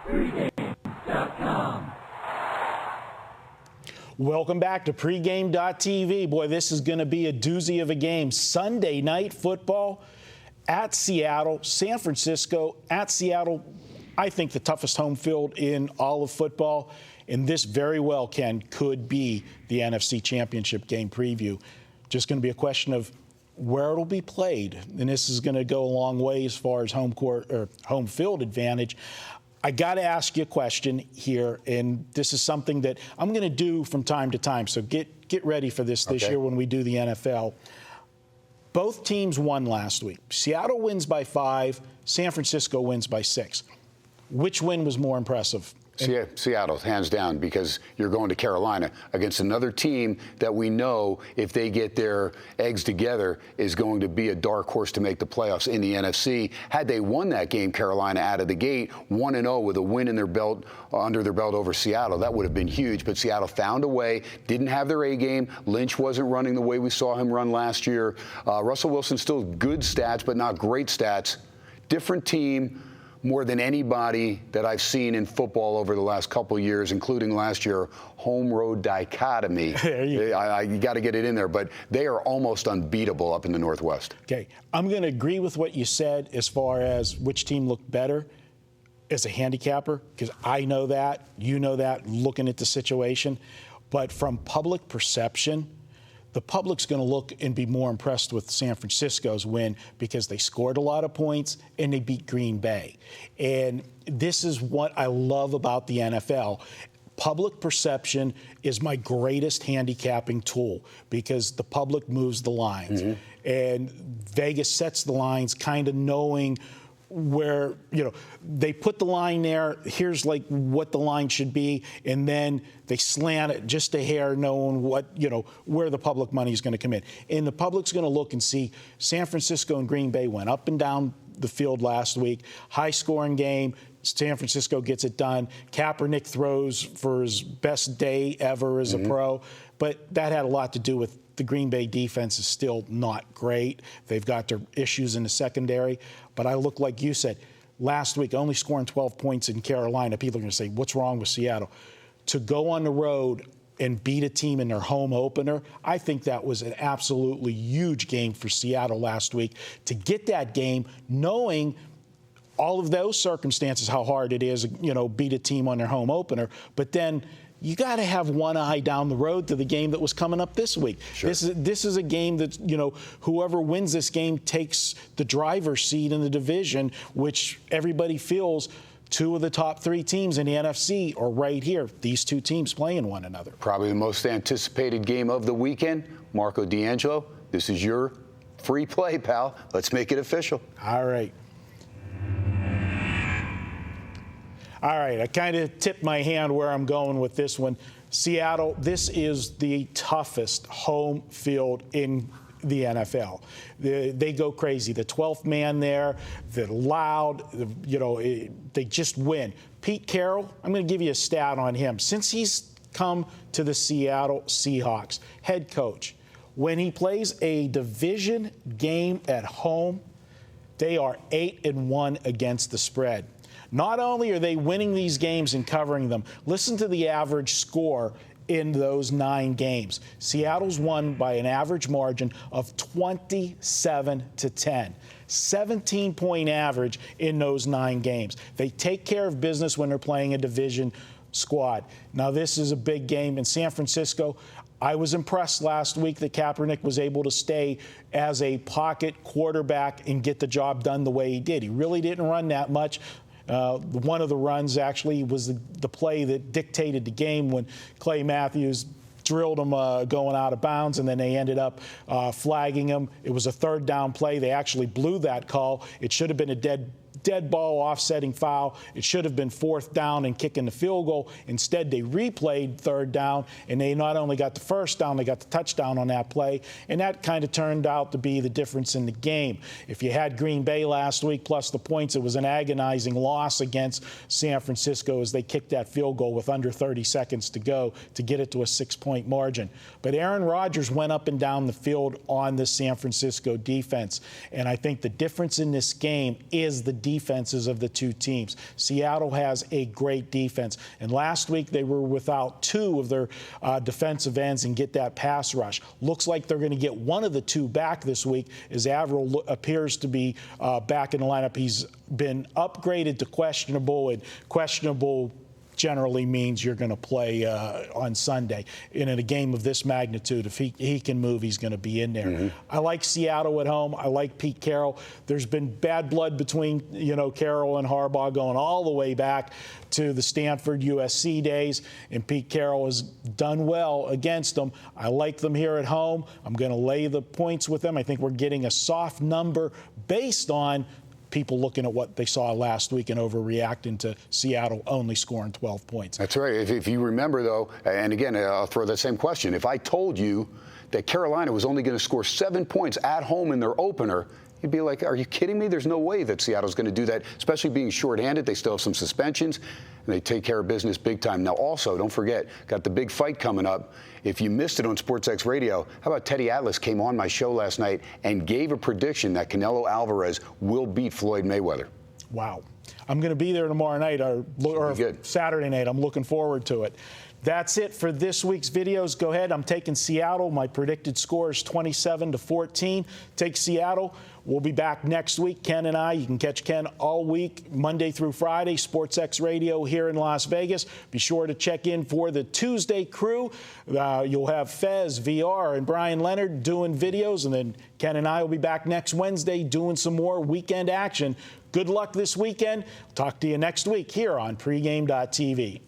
Pregame.com. Welcome back to Pregame.tv. Boy, this is going to be a doozy of a game. Sunday night football at Seattle, San Francisco at Seattle. I think the toughest home field in all of football. And this very well, Ken, could be the NFC Championship game preview. Just going to be a question of where it'll be played. And this is going to go a long way as far as home court or home field advantage. I got to ask you a question here, and this is something that I'm going to do from time to time. So get ready for this year when we do the NFL. Both teams won last week. Seattle wins by 5. San Francisco wins by 6. Which win was more impressive? Seattle, hands down, because you're going to Carolina against another team that we know, if they get their eggs together, is going to be a dark horse to make the playoffs in the NFC. Had they won that game, Carolina out of the gate, 1-0 with a win in their belt, under their belt over Seattle, that would have been huge. But Seattle found a way, didn't have their A game. Lynch wasn't running the way we saw him run last year. Russell Wilson still good stats, but not great stats. Different team. More than anybody that I've seen in football over the last couple of years, including last year, home-road dichotomy. You got to get it in there, but they are almost unbeatable up in the Northwest. Okay, I'm going to agree with what you said as far as which team looked better as a handicapper, because I know that, you know that, looking at the situation. But from public perception, the public's going to look and be more impressed with San Francisco's win because they scored a lot of points and they beat Green Bay. And this is what I love about the NFL. Public perception is my greatest handicapping tool because the public moves the lines. Mm-hmm. And Vegas sets the lines kind of knowing where, they put the line there, here's like what the line should be, and then they slant it just a hair knowing what, where the public money is going to come in. And the public's going to look and see San Francisco and Green Bay went up and down the field last week, high-scoring game. San Francisco gets it done. Kaepernick throws for his best day ever as a pro, but that had a lot to do with the Green Bay defense is still not great. They've got their issues in the secondary. But I look like you said, last week, only scoring 12 points in Carolina. People are going to say, what's wrong with Seattle? To go on the road and beat a team in their home opener, I think that was an absolutely huge game for Seattle last week. To get that game, knowing all of those circumstances, how hard it is, beat a team on their home opener. But then you got to have one eye down the road to the game that was coming up this week. Sure. This is a game that, whoever wins this game takes the driver's seat in the division, which everybody feels two of the top 3 teams in the NFC are right here. These two teams playing one another. Probably the most anticipated game of the weekend. Marco D'Angelo, this is your free play, pal. Let's make it official. All right. All right, I kind of tipped my hand where I'm going with this one. Seattle, this is the toughest home field in the NFL. They go crazy. The 12th man there, they're loud, they just win. Pete Carroll, I'm going to give you a stat on him. Since he's come to the Seattle Seahawks, head coach, when he plays a division game at home, they are 8-1 against the spread. Not only are they winning these games and covering them, listen to the average score in those 9 games. Seattle's won by an average margin of 27-10. 17-point average in those 9 games. They take care of business when they're playing a division squad. Now, this is a big game in San Francisco. I was impressed last week that Kaepernick was able to stay as a pocket quarterback and get the job done the way he did. He really didn't run that much. One of the runs actually was the play that dictated the game when Clay Matthews drilled him going out of bounds, and then they ended up flagging him. It was a 3rd down play. They actually blew that call. It should have been a dead ball offsetting foul. It should have been 4th down and kicking the field goal. Instead, they replayed 3rd down, and they not only got the 1st down, they got the touchdown on that play, and that kind of turned out to be the difference in the game. If you had Green Bay last week plus the points, it was an agonizing loss against San Francisco as they kicked that field goal with under 30 seconds to go to get it to a 6-point margin. But Aaron Rodgers went up and down the field on the San Francisco defense, and I think the difference in this game is the defenses of the two teams. Seattle has a great defense. And last week they were without two of their defensive ends and get that pass rush. Looks like they're going to get one of the two back this week as Averill appears to be back in the lineup. He's been upgraded to questionable, and questionable generally means you're going to play on Sunday. And in a game of this magnitude, if he can move, he's going to be in there. Mm-hmm. I like Seattle at home. I like Pete Carroll. There's been bad blood between, Carroll and Harbaugh going all the way back to the Stanford USC days, and Pete Carroll has done well against them. I like them here at home. I'm going to lay the points with them. I think we're getting a soft number based on people looking at what they saw last week and overreacting to Seattle only scoring 12 points. That's right. If you remember, though, and again, I'll throw that same question. If I told you that Carolina was only going to score 7 points at home in their opener, you'd be like, are you kidding me? There's no way that Seattle's going to do that, especially being shorthanded. They still have some suspensions, and they take care of business big time. Now, also, don't forget, got the big fight coming up. If you missed it on SportsX Radio, how about Teddy Atlas came on my show last night and gave a prediction that Canelo Alvarez will beat Floyd Mayweather. Wow. I'm going to be there tomorrow night or Saturday night. I'm looking forward to it. That's it for this week's videos. Go ahead. I'm taking Seattle. My predicted score is 27-14. Take Seattle. We'll be back next week, Ken and I. You can catch Ken all week, Monday through Friday, SportsX Radio here in Las Vegas. Be sure to check in for the Tuesday crew. You'll have Fez, VR, and Brian Leonard doing videos, and then Ken and I will be back next Wednesday doing some more weekend action. Good luck this weekend. Talk to you next week here on pregame.tv.